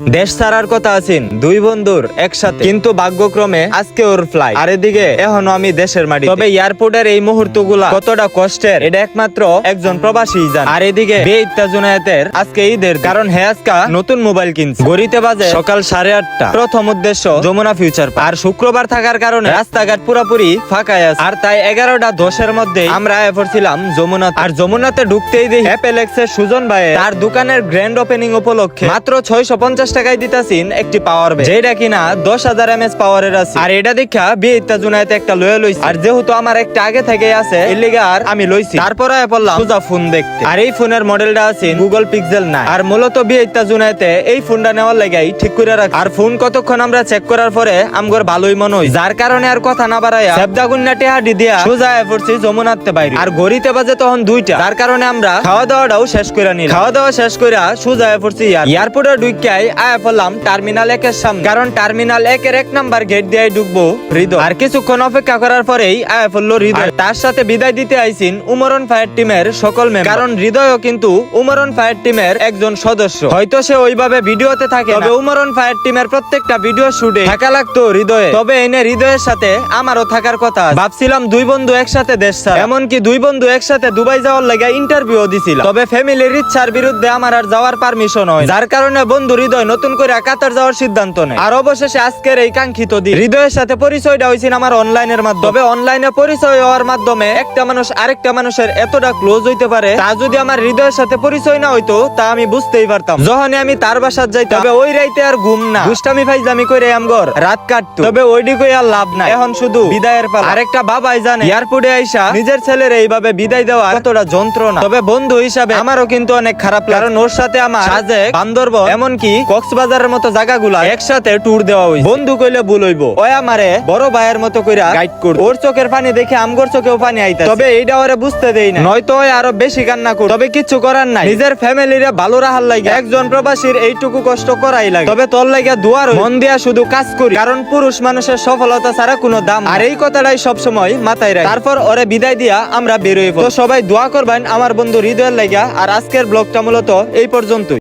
দেশ ছাড়ার কথা আছেন দুই বন্ধুর একসাথে, কিন্তু ভাগ্যক্রমে আজকে ওর ফ্লাইট, আর এদিকে এখনো আমি দেশের মাটি। তবে এয়ারপোর্টের এই মুহূর্ত গুলা কতটা কষ্টের এটা একমাত্র একজন প্রবাসী জানে। আর এদিকে বেইত্তা জুনায়েতের আজকে ঈদের, কারণ হে আজকা নতুন মোবাইল কিনছে। গড়িতে বাজে সকাল 8:30। প্রথম উদ্দেশ্য যমুনা ফিউচার পার্ক। আর শুক্রবার থাকার কারণে রাস্তাঘাট পুরাপুরি ফাঁকাই আছে। আর তাই 11:10 মধ্যে আমরা পড়ছিলাম যমুনা। আর যমুনাতে ঢুকতেই দেখি অ্যাপেলেক্সের সুজন ভাই তার দোকানের গ্র্যান্ড ওপেনিং উপলক্ষে মাত্র 650 টাকায় দিতাছেন একটি পাওয়ার ব্যাংক, যেটা কিনা 10,000 mAh পাওয়ারের আছে। আর এটা দেখা বেইত্তা জুনায়েতে একটা লয়ে লইছি। আর যেহেতু আমার একটা আগে থেকে আছে এর লিগে আর আমি লইছি। তারপরে পড়লাম সুজা ফোন দেখতে। আর এই ফোনের মডেলটা আছে গুগল পিক্সেল 9। আর মূলত বেইত্তা জুনায়েতে এই ফোনটা নেওয়ার লাগাই ঠিক করে রাখ। আর ফোন কতক্ষণ আমরা চেক করার পরে আমগর ভালোই মনে হয়, যার কারণে আর কথা না বাড়াইয়া সেবদাগুন্না টেহাডি দিয়া সোজা পড়ছি যমুনাতে বাইরে। আর ঘড়িতে বাজে তখন 2টা, যার কারণে আমরা খাওয়া দাওয়াটাও শেষ করে নিলাম। খাওয়া দাওয়া শেষ করে সোজা পড়ছি এয়ারপোর্টে ঢুকাই আয়া পড়লাম টার্মিনাল 1 এর সামনে, কারণ টার্মিনাল 1 এর 1 নাম্বার গেট দিয়ে ঢুকবো হৃদয়। আর কিছুক্ষণ অপেক্ষা করার পরেই আয়া পড়লো হৃদয়। তার সাথে বিদায় দিতে আইসিন উমরন ফায়ার টিমের সকল মেম্বার, কারণ হৃদয়ও কিন্তু উমরন ফায়ার টিমের একজন সদস্য। হয়তো সে ওইভাবে ভিডিওতে থাকে, তবে উমরন ফায়ার টিমের প্রত্যেকটা ভিডিও শুটে থাকা লাগতো হৃদয়ে। তবে এনে হৃদয়ের সাথে আমারও থাকার কথা। ভাবছিলাম দুই বন্ধু একসাথে দেশ ছাড়া, এমনকি দুই বন্ধু একসাথে দুবাই যাওয়ার লাগে ইন্টারভিউ দিছিলাম। তবে ফ্যামিলির ইচ্ছার বিরুদ্ধে আমার আর যাওয়ার পারমিশন হয়, যার কারণে বন্ধু হৃদয় নতুন করে কাতার যাওয়ার সিদ্ধান্ত নেয়। আর অবশেষে আজকের এই কাঙ্ক্ষিত দিন হৃদয়ের সাথে পরিচয়টা হয়েছিল আমার অনলাইনের মাধ্যমে। তবে অনলাইনে পরিচয় হওয়ার মাধ্যমে একটা মানুষ আরেকটা মানুষের এতটা ক্লোজ হইতে পারে, তা যদি আমার হৃদয়ের সাথে পরিচয় না হইতো তা আমি বুঝতেই পারতাম। যখনই আমি তার বাসার যাইতাম, তবে ওই রাইতে আর ঘুম না, দুষ্টামি ফাইজলামি করে আমগর রাত কাটতো। তবে ওইদিকে আর লাভ নাই, এখন শুধু বিদায়ের পালা। আরেকটা বাবাই জানে এয়ারপোর্টে আইসা নিজের ছেলের এইভাবে বিদায় দেওয়া কতটা যন্ত্রণা। তবে বন্ধু হিসাবে আমারও কিন্তু অনেক খারাপ লাগে, কারণ ওর সাথে আমার সাজেক, বান্দরবন, এমনকি কক্সবাজারের মতো জায়গাগুলা একসাথে ট্যুর দেওয়া হইছে। বন্ধু কইলে ভুল হইব, ওই আমারে বড় ভাইয়ের মতো কইরা গাইড করত। ওর চোখের পানি দেখে আমগর চোখেও পানি আইতা। তবে এইটা ওরে বুঝতে দেই না, নয়তো ওই আরো বেশি কান্না করত। তবে কিছু করার নাই, নিজের ফ্যামিলিরে ভালো রাখার লাগে একজন প্রবাসীর এইটুকু কষ্ট করাই লাগে। তবে তোর লাগে দুয়ার মন দিয়া শুধু কাজ করি, কারণ পুরুষ মানুষের সফলতা ছাড়া কোনো দাম। আর এই কথাটাই সবসময় মাথায় রাখি। তারপর ওরে বিদায় দিয়া আমরা বের হইব। তো সবাই দোয়া করবেন আমার বন্ধু হৃদয়ের লাগা। আর আজকের ব্লগটা মূলত এই পর্যন্তই।